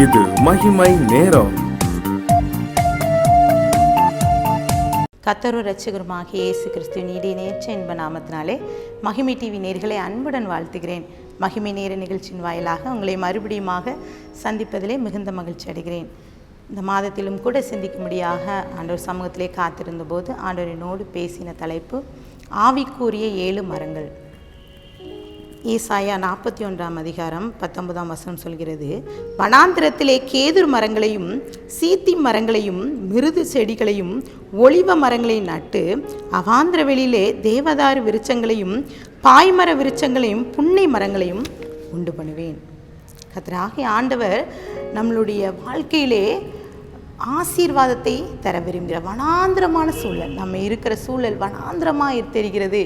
இது மகிமை நேரம். கர்த்தரும் இரட்சகருமாகிய இயேசு கிறிஸ்துவின் இடையேற்ற இன்ப நாமத்தினாலே மகிமை டிவி நேயர்களை அன்புடன் வாழ்த்துகிறேன். மகிமை நேர நிகழ்ச்சியின் வாயிலாக உங்களை மறுபடியுமாக சந்திப்பதிலே மிகுந்த மகிழ்ச்சி அடைகிறேன். இந்த மாதத்திலும் கூட சிந்திக்கும்படியாக ஆண்டவர் சமூகத்திலே காத்திருந்த போது ஆண்டவர் என்னோடு பேசின தலைப்பு ஆவிக்குரிய 7 மரங்கள். ஏசாயா 41 அதிகாரம் 19 சொல்கிறது, வனாந்திரத்திலே கேதுரு மரங்களையும் சீத்தி மரங்களையும் மிருது செடிகளையும் ஒலிவ மரங்களையும் நட்டு அவாந்திர வெளியிலே தேவதாரு விருட்சங்களையும் பாய்மர விருட்சங்களையும் புன்னை மரங்களையும் உண்டு பண்ணுவேன். கர்த்தராகிய ஆண்டவர் நம்மளுடைய வாழ்க்கையிலே ஆசீர்வாதத்தை தர விரும்புகிற வனாந்திரமான சூழல், நம்ம இருக்கிற சூழல் வனாந்திரமாக தெரிகிறது.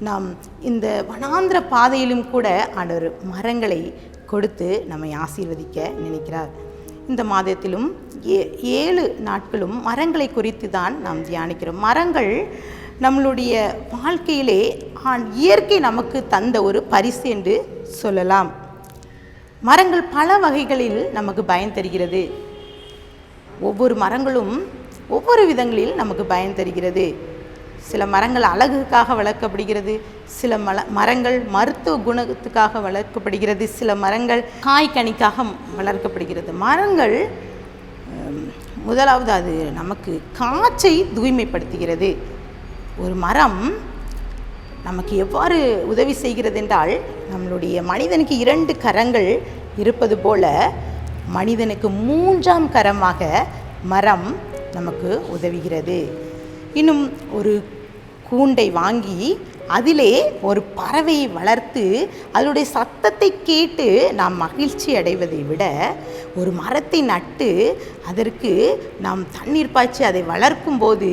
நாம் இந்த வனாந்திர பாதையிலும் கூட ஆண்டவர் மரங்களை கொடுத்து நம்மை ஆசீர்வதிக்க நினைக்கிறார். இந்த மாதத்திலும் 7 நாட்களும் மரங்களை குறித்து தான் நாம் தியானிக்கிறோம். மரங்கள் நம்மளுடைய வாழ்க்கையிலே இயற்கை நமக்கு தந்த ஒரு பரிசு என்று சொல்லலாம். மரங்கள் பல வகைகளில் நமக்கு பயன் தருகிறது. ஒவ்வொரு மரங்களும் ஒவ்வொரு விதங்களில் நமக்கு பயன் தருகிறது. சில மரங்கள் அழகுக்காக வளர்க்கப்படுகிறது, சில மரங்கள் மருத்துவ குணத்துக்காக வளர்க்கப்படுகிறது, சில மரங்கள் காய்கனிக்காக வளர்க்கப்படுகிறது. மரங்கள் முதலாவது அது நமக்கு காற்றை தூய்மைப்படுத்துகிறது. ஒரு மரம் நமக்கு எவ்வாறு உதவி செய்கிறது என்றால், நம்மளுடைய மனிதனுக்கு 2 கரங்கள் இருப்பது போல மனிதனுக்கு 3ஆம் கரமாக மரம் நமக்கு உதவுகிறது. இன்னும் ஒரு கூண்டை வாங்கி அதிலே ஒரு பறவையை வளர்த்து அதனுடைய சத்தத்தை கேட்டு நாம் மகிழ்ச்சி அடைவதை விட, ஒரு மரத்தை நட்டு அதற்கு நாம் தண்ணீர் பாய்ச்சி அதை வளர்க்கும் போது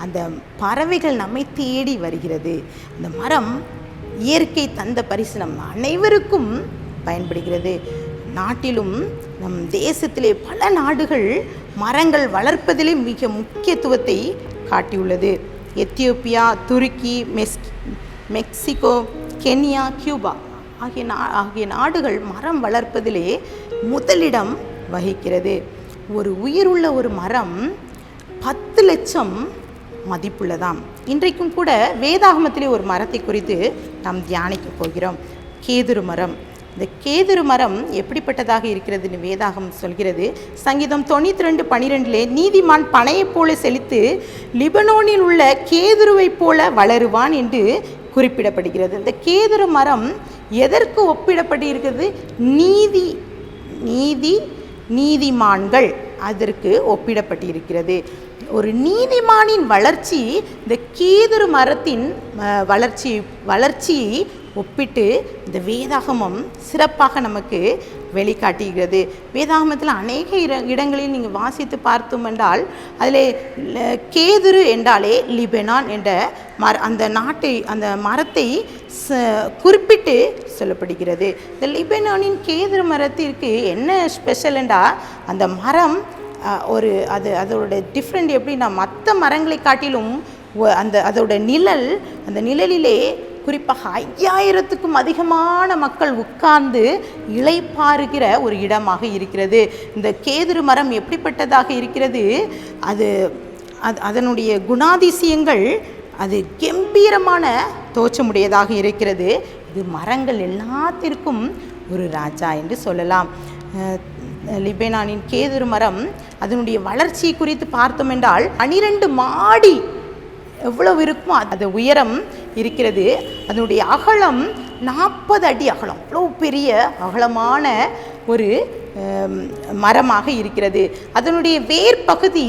அந்த பறவைகள் நம்மை தேடி வருகிறது. அந்த மரம் இயற்கை தந்த பரிசு நம் அனைவருக்கும் பயன்படுகிறது. நாட்டிலும் நம் தேசத்திலே பல நாடுகள் மரங்கள் வளர்ப்பதிலே மிக முக்கியத்துவத்தை காட்டியுள்ளது. எத்தியோப்பியா, துருக்கி, மெக்சிகோ, கென்யா, கியூபா ஆகிய நாடுகள் மரம் வளர்ப்பதிலே முதலிடம் வகிக்கிறது. ஒரு உயிருள்ள ஒரு மரம் 10 லட்சம் மதிப்புள்ளதாம். இன்றைக்கும் கூட வேதாகமத்திலே ஒரு மரத்தை குறித்து நாம் தியானிக்க போகிறோம், கேதுரு மரம். இந்த கேதுரு மரம் எப்படிப்பட்டதாக இருக்கிறதுன்னு வேதாகம் சொல்கிறது. சங்கீதம் 92:12 நீதிமான் பனையைப் போல செழித்து லிபனோனில் உள்ள கேதுருவைப் போல வளருவான் என்று குறிப்பிடப்படுகிறது. இந்த கேதுரு மரம் எதற்கு ஒப்பிடப்பட்டிருக்கிறது? நீதிமான்கள் அதற்கு ஒப்பிடப்பட்டிருக்கிறது. ஒரு நீதிமானின் வளர்ச்சி இந்த கேதுரு மரத்தின் வளர்ச்சியை ஒப்பிட்டு இந்த வேதாகமம் சிறப்பாக நமக்கு வெளிக்காட்டுகிறது. வேதாகமத்தில் அநேக இடங்களில் நீங்கள் வாசித்து பார்த்தோம் என்றால், அதில் கேதுரு என்றாலே லிபனான் என்ற அந்த மரத்தை குறிப்பிட்டு சொல்லப்படுகிறது. இந்த லிபனானின் கேதுரு மரத்திற்கு என்ன ஸ்பெஷல் என்றால், அந்த மரம் அதோட டிஃப்ரெண்ட் எப்படின்னா, மற்ற மரங்களை காட்டிலும் அதோட அந்த நிழலிலே குறிப்பாக 5000க்கும் அதிகமான மக்கள் உட்கார்ந்து இளைப்பாறுகிற ஒரு இடமாக இருக்கிறது. இந்த கேதுரு மரம் எப்படிப்பட்டதாக இருக்கிறது? அதனுடைய குணாதிசயங்கள் அது கம்பீரமான தோற்றமுடையதாக இருக்கிறது. இது மரங்கள் எல்லாத்திற்கும் ஒரு ராஜா என்று சொல்லலாம். லிபனானின் கேதுரு மரம் அதனுடைய வளர்ச்சியை குறித்து பார்த்தோம் என்றால், 12 மாடி எவ்வளவு இருக்குமோ அது உயரம் இருக்கிறது. அதனுடைய அகலம் 40 அடி அகலம். அவ்வளோ பெரிய அகலமான ஒரு மரமாக இருக்கிறது. அதனுடைய வேர் பகுதி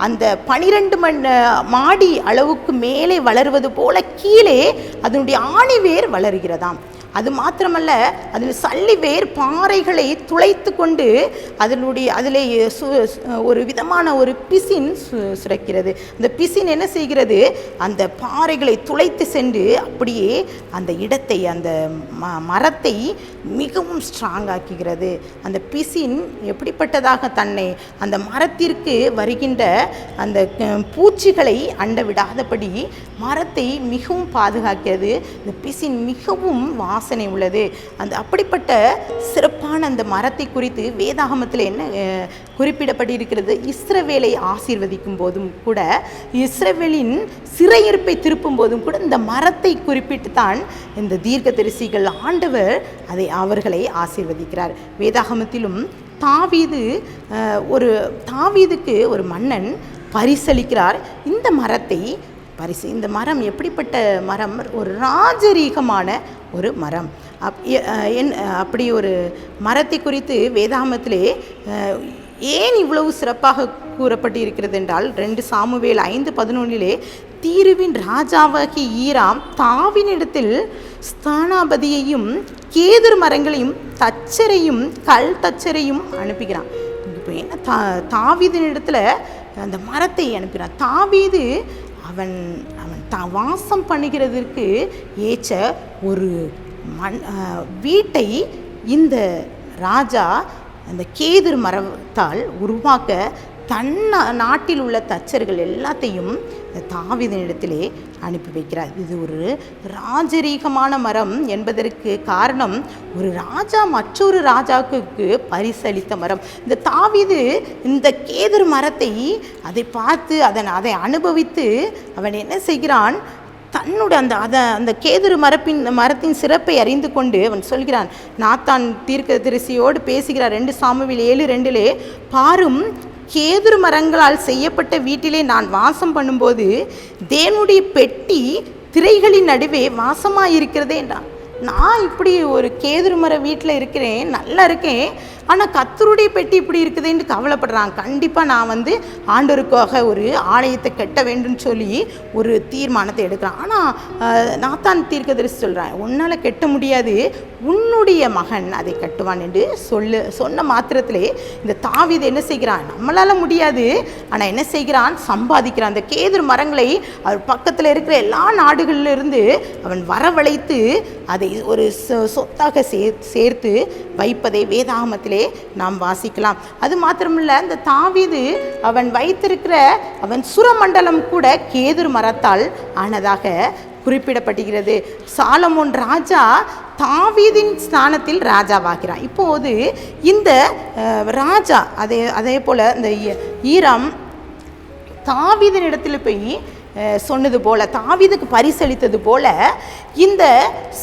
அந்த 12 மாடி அளவுக்கு மேலே வளருவது போல கீழே அதனுடைய ஆணி வேர் வளருகிறதாம். அது மாத்திரமல்ல, அதில் சல்லி வேர் பாறைகளை துளைத்து கொண்டு அதிலே ஒரு விதமான ஒரு பிசின் சுரக்கிறது. அந்த பிசின் என்ன செய்கிறது? அந்த பாறைகளை துளைத்து சென்று அப்படியே அந்த இடத்தை, அந்த மரத்தை மிகவும் ஸ்ட்ராங் ஆக்குகிறது. அந்த பிசின் எப்படிப்பட்டதாக தன்னை அந்த மரத்திற்கு வருகின்ற அந்த பூச்சிகளை அண்ட விடாதபடி மரத்தை மிகவும் பாதுகாக்கிறது. இந்த பிசின் மிகவும் வாசனை உள்ளது. அப்படிப்பட்ட சிறப்பான அந்த மரத்தை குறித்து வேதாகமத்தில் என்ன குறிப்பிடப்பட்டிருக்கிறது? இஸ்ரவேலை ஆசீர்வதிக்கும் போதும் கூட, இஸ்ரவேலின் சிறையிருப்பை திருப்பும் போதும் கூட இந்த மரத்தை குறிப்பிட்டு தான் இந்த தீர்க்கதரிசிகள் ஆண்டவர் அவர்களை ஆசீர்வதிக்கிறார். வேதாகமத்திலும் தாவீதுக்கு ஒரு மன்னன் பரிசளிக்கிறார் இந்த மரத்தை. இந்த மரம் எப்படிப்பட்ட மரம்? ஒரு ராஜரீகமான ஒரு மரம். அப்படி ஒரு மரத்தை குறித்து வேதாகமத்திலே ஏன் இவ்வளவு சிறப்பாக கூறப்பட்டு இருக்கிறது என்றால், 2 சாமுவேல் 5:11 தீருவின் ராஜாவாகி ஈராம் தாவினிடத்தில் ஸ்தானாபதியையும் கேதுரு மரங்களையும் தச்சரையும் கல் தச்சரையும் அனுப்புகிறான். இப்போ என்ன, தாவீதினிடத்தில் அந்த மரத்தை அனுப்புகிறான். தாவீது அவன் வாசம் பண்ணுகிறதற்கு ஏற்ற ஒரு வீட்டை இந்த ராஜா அந்த கேதுரு மரத்தால் உருவாக்க நாட்டில் உள்ள தச்சர்கள் எல்லாத்தையும் தாவீதினிடத்திலே அனுப்பி வைக்கிறார். இது ஒரு ராஜரீகமான மரம் என்பதற்கு காரணம், ஒரு ராஜா மற்றொரு ராஜாவுக்கு பரிசளித்த மரம். இந்த தாவீது இந்த கேதுரு மரத்தை அதை பார்த்து அதை அனுபவித்து அவன் என்ன செய்கிறான்? தன்னுடைய அந்த கேதுரு மரத்தின் சிறப்பை அறிந்து கொண்டு அவன் சொல்கிறான். நாத்தான் தீர்க்கதரிசியோடு பேசுகிறார். 2 சாமுவேல் 7:2 பாரும், கேதுரு மரங்களால் செய்யப்பட்ட வீட்டிலே நான் வாசம் பண்ணும்போது தேவனுடைய பெட்டி திரைகளின் நடுவே வாசமாயிருக்கிறதே என்றான். நான் இப்படி ஒரு கேதுரு மர வீட்டில் இருக்கிறேன், நல்லா இருக்கேன், ஆனால் கர்த்தருடைய பெட்டி இப்படி இருக்குதுன்னு கவலைப்படுறான். கண்டிப்பாக நான் ஆண்டவருக்காக ஒரு ஆலயத்தை கட்ட வேண்டும் சொல்லி ஒரு தீர்மானத்தை எடுக்கிறான். ஆனால் நாத்தான் தீர்க்கதரிசி சொல்கிறான், உன்னால் கட்ட முடியாது, உன்னுடைய மகன் அதை கட்டுவான் என்று சொன்ன மாத்திரத்திலே இந்த தாவீது என்ன செய்கிறான்? நம்மளால் முடியாது, ஆனால் என்ன செய்கிறான்? சம்பாதிக்கிறான். அந்த கேதுரு மரங்களை அவர் பக்கத்தில் இருக்கிற எல்லா நாடுகளிலிருந்து அவன் வரவழைத்து அதை ஒரு சொத்தாக சேர்த்து வைப்பதை வேதாகமத்திலே நாம் வாசிக்கலாம். அது மாத்திரமில்லை, இந்த தாவீது அவன் வைத்திருக்கிற சுரமண்டலம் கூட கேதுரு மரத்தால் ஆனதாக குறிப்பிடப்படுகிறது. சாலமோன் ராஜா தாவீதின் ஸ்தானத்தில் ராஜாவாகிறான். இப்போது இந்த ராஜா அதே போல் இந்த ஈராம் தாவீதினிடத்தில் போய் சொன்னது போல, தாவீதுக்கு பரிசளித்தது போல இந்த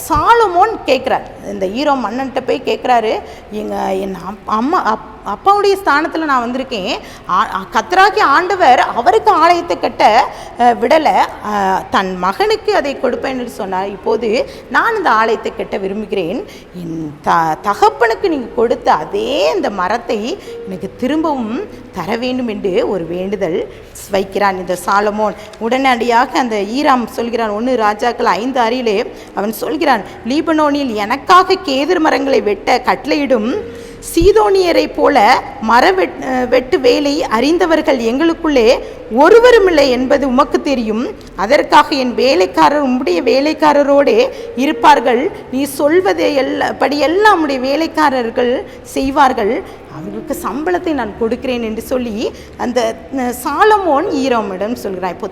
சாலமோன் கேட்குறார். இந்த ஈராம் மன்னன்கிட்ட போய் கேட்குறாரு, என் அப்பாவுடைய ஸ்தானத்தில் நான் வந்திருக்கேன், கர்த்தராகிய ஆண்டவர் அவருக்கு ஆலயத்தை கட்ட விடலை, தன் மகனுக்கு அதை கொடுப்பேன் என்று சொன்னார். இப்போது நான் இந்த ஆலயத்தை கட்ட விரும்புகிறேன், என் தகப்பனுக்கு நீங்கள் கொடுத்த அதே இந்த மரத்தை எனக்கு திரும்பவும் தர வேண்டும் என்று ஒரு வேண்டுதல் வைக்கிறான் இந்த சாலமோன். உடனடியாக அந்த ஈராம் சொல்கிறான். 1 ராஜாக்கள் 5:6 அவன் சொல்கிறான், லீபனோனில் எனக்காக கேதுரு மரங்களை வெட்ட கட்டளையிடும் சீதோனியரை போல வெட்டு வேலை அறிந்தவர்கள் எங்களுக்குள்ளே ஒருவருமில்லை என்பது உமக்கு தெரியும். அதற்காக என் வேலைக்காரர் உம்முடைய வேலைக்காரரோடே இருப்பார்கள், நீ சொல்வதை படியெல்லாம் உம்முடைய வேலைக்காரர்கள் செய்வார்கள், அவர்களுக்கு சம்பளத்தை நான் கொடுக்கிறேன் என்று சொல்லி அந்த சாலமோன் ஈராமிடம் சொல்கிறான். இப்போ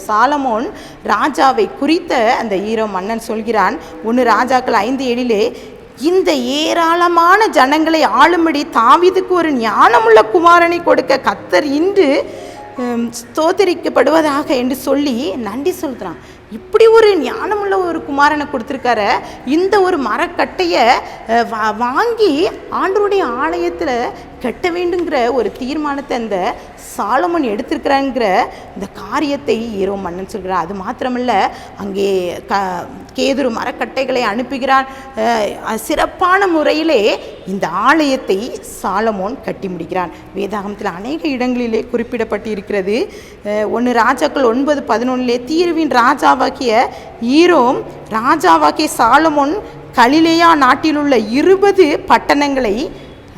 சாலமோன் ராஜாவை குறித்த அந்த ஈராம் மன்னன் சொல்கிறான். 1 ராஜாக்கள் 5:7 இந்த ஏராளமான ஜனங்களை ஆளும்படி தாவீதுக்கு ஒரு ஞானமுள்ள குமாரனை கொடுக்க கர்த்தர் இன்று ஸ்தோத்திரிக்கப்படுவதாக என்று சொல்லி நன்றி சொல்கிறான். இப்படி ஒரு ஞானமுள்ள ஒரு குமாரனை கொடுத்துருக்கார, இந்த ஒரு மரக்கட்டையை வாங்கி ஆண்டவருடைய ஆலயத்தில் கட்ட வேண்டுங்கிற ஒரு தீர்மானத்தை அந்த சாலமோன் எடுத்திருக்கிறாங்கிற இந்த காரியத்தை ஈராம் மன்னன் சொல்கிறார். அது மாத்திரமல்ல, அங்கே கேதுரு மரக்கட்டைகளை அனுப்புகிறான். சிறப்பான முறையிலே இந்த ஆலயத்தை சாலமோன் கட்டி முடிக்கிறான். வேதாகமத்தில் அநேக இடங்களிலே குறிப்பிடப்பட்டு இருக்கிறது. 1 ராஜாக்கள் 9:11 தீருவின் ராஜாவாகிய ஈராம் ராஜாவாகிய சாலமோன் கலிலேயா நாட்டில் உள்ள 20 பட்டணங்களை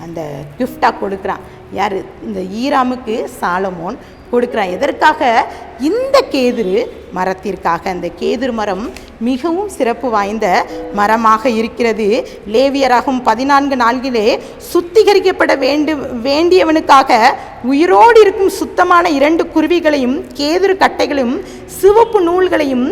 அந்த கிஃப்டாக கொடுக்குறான். யார்? இந்த ஈராமுக்கு சாலமோன் கொடுக்குறான். எதற்காக? இந்த கேதுரு மரத்திற்காக. அந்த கேதுரு மரம் மிகவும் சிறப்பு வாய்ந்த மரமாக இருக்கிறது. லேவியராகும் 14:4 சுத்திகரிக்கப்பட வேண்டியவனுக்காக உயிரோடு இருக்கும் சுத்தமான 2 குருவிகளையும் கேதுரு கட்டைகளையும் சிவப்பு நூல்களையும்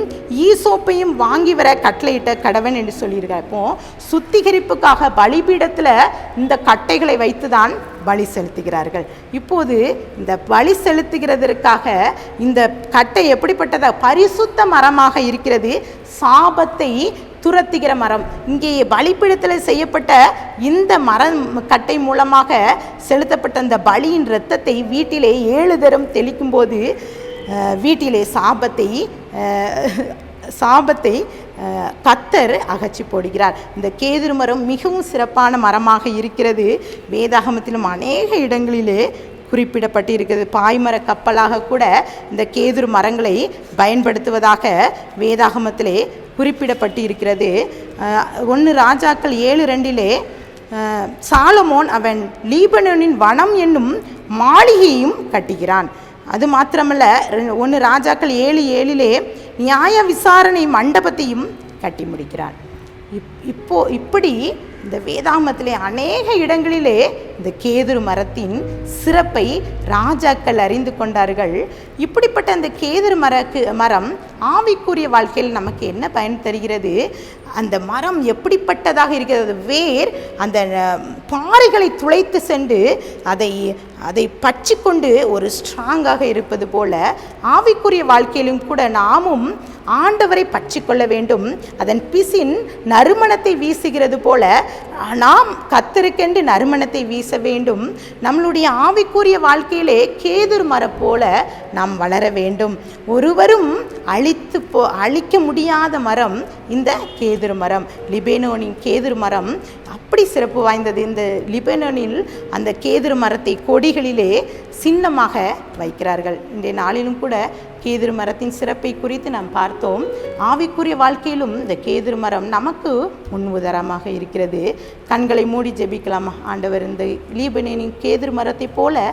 ஈசோப்பையும் வாங்கி வர கட்டளையிட்ட கடவன் என்று சொல்லியிருக்கார். இப்போ சுத்திகரிப்புக்காக பலிபீடத்தில் இந்த கட்டைகளை வைத்துதான் பலி செலுத்துகிறார்கள். இப்போது இந்த பலி செலுத்துகிறதற்காக இந்த கட்டை எப்படிப்பட்டதா? பரிசுத்த மரமாக இருக்கிறது, சாபத்தை துரத்துகிற மரம். இங்கே பலிபீடத்தில் செய்யப்பட்ட இந்த மரம் கட்டை மூலமாக செலுத்தப்பட்ட இந்த பலியின் இரத்தத்தை வீட்டிலே 7 தரம் தெளிக்கும் போது வீட்டிலே சாபத்தை கர்த்தர் அகற்றி போடுகிறார். இந்த கேதுரு மரம் மிகவும் சிறப்பான மரமாக இருக்கிறது. வேதாகமத்திலும் அநேக இடங்களிலே குறிப்பிடப்பட்டு இருக்கிறது. பாய்மர கப்பலாக கூட இந்த கேதுரு மரங்களை பயன்படுத்துவதாக வேதாகமத்திலே குறிப்பிடப்பட்டு இருக்கிறது. 1 ராஜாக்கள் 7:2 சாலமோன் அவன் லீபனோனின் வனம் என்னும் மாளிகையும் கட்டுகிறான். அது மாத்திரமல்ல, 1 ராஜாக்கள் 7:7 நியாய விசாரணை மண்டபத்தையும் கட்டி முடிக்கிறான். இப்படி இந்த வேதாகமத்திலே அநேக இடங்களிலே இந்த கேதுரு மரத்தின் சிறப்பை ராஜாக்கள் அறிந்து கொண்டார்கள். இப்படிப்பட்ட அந்த கேதுரு மரம் ஆவிக்குரிய வாழ்க்கையில் நமக்கு என்ன பயன் தருகிறது? அந்த மரம் எப்படிப்பட்டதாக இருக்கிறது? வேர் அந்த பாறைகளை துளைத்து சென்று அதை பற்றி கொண்டு ஒரு ஸ்ட்ராங்காக இருப்பது போல ஆவிக்குரிய வாழ்க்கையிலும் கூட நாமும் ஆண்டவரை பற்றி கொள்ள வேண்டும். அதன் பிசின் நறுமணத்தை வீசுகிறது போல நாம் கர்த்தருக்கென்று நறுமணத்தை வீச வேண்டும். நம்மளுடைய ஆவிக்குரிய வாழ்க்கையிலே கேதுரு மரம் போல நாம் வளர வேண்டும். ஒருவரும் அழிக்க முடியாத மரம் இந்த கேதுரு மரம். லிபனோனின் கேதுரு மரம் அப்படி சிறப்பு வாய்ந்தது. இந்த லிபனோனில் அந்த கேதுரு மரத்தை கொடிகளிலே சின்னமாக வைக்கிறார்கள். இன்றைய நாளிலும் கூட கேதுரு மரத்தின் சிறப்பை குறித்து நாம் பார்த்தோம். ஆவிக்குரிய வாழ்க்கையிலும் இந்த கேதுரு மரம் நமக்கு முன்னுதாரணமாக இருக்கிறது. கண்களை மூடி ஜெபிக்கலாமா? ஆண்டவர், இந்த லீபனோனின் கேதுரு மரத்தை போல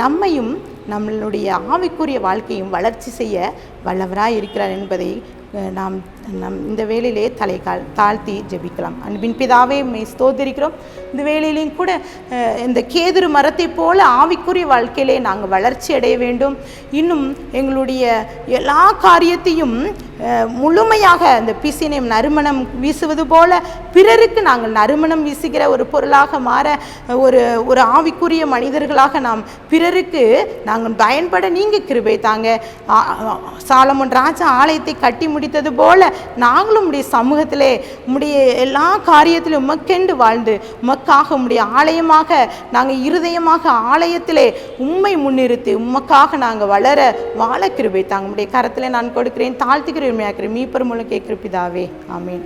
நம்மையும் நம்மளுடைய ஆவிக்குரிய வாழ்க்கையும் வளர்ச்சி செய்ய வல்லவராய் இருக்கிறார் என்பதை நாம் இந்த வேளையிலே தாழ்த்தி ஜெபிக்கலாம். அன்பின் பிதாவே, மே ஸ்தோத்திரிக்கிறோம். இந்த வேளையிலையும் கூட இந்த கேதுரு மரத்தை போல ஆவிக்குரிய வாழ்க்கையிலே நாங்கள் வளர்ச்சி அடைய வேண்டும். இன்னும் எங்களுடைய எல்லா காரியத்தையும் முழுமையாக அந்த பிசினை நறுமணம் வீசுவது போல பிறருக்கு நாங்கள் நறுமணம் வீசுகிற ஒரு பொருளாக மாற, ஒரு ஆவிக்குரிய மனிதர்களாக நாம் பிறருக்கு நாங்கள் பயன்பட நீங்கள் கிருபை தாங்க. சாலமோன் ராஜா ஆலயத்தை கட்டி முடித்தது போல நாங்களும் உடைய சமூகத்திலே உம்முடைய எல்லா காரியத்திலும் உமக்கென்று வாழ்ந்து உமக்காக உம்முடைய ஆலயமாக நாங்கள் இருதயமாக ஆலயத்திலே உம்மை முன்னிறுத்தி உமக்காக நாங்கள் வாழ கிருபை தாங்க. உம்முடைய கரத்திலே நான் கொடுக்கிறேன், தாழ்த்துக்கிறேன், மீப்பர் மூலம் கேட்கிற பிதாவே, ஆமீன்.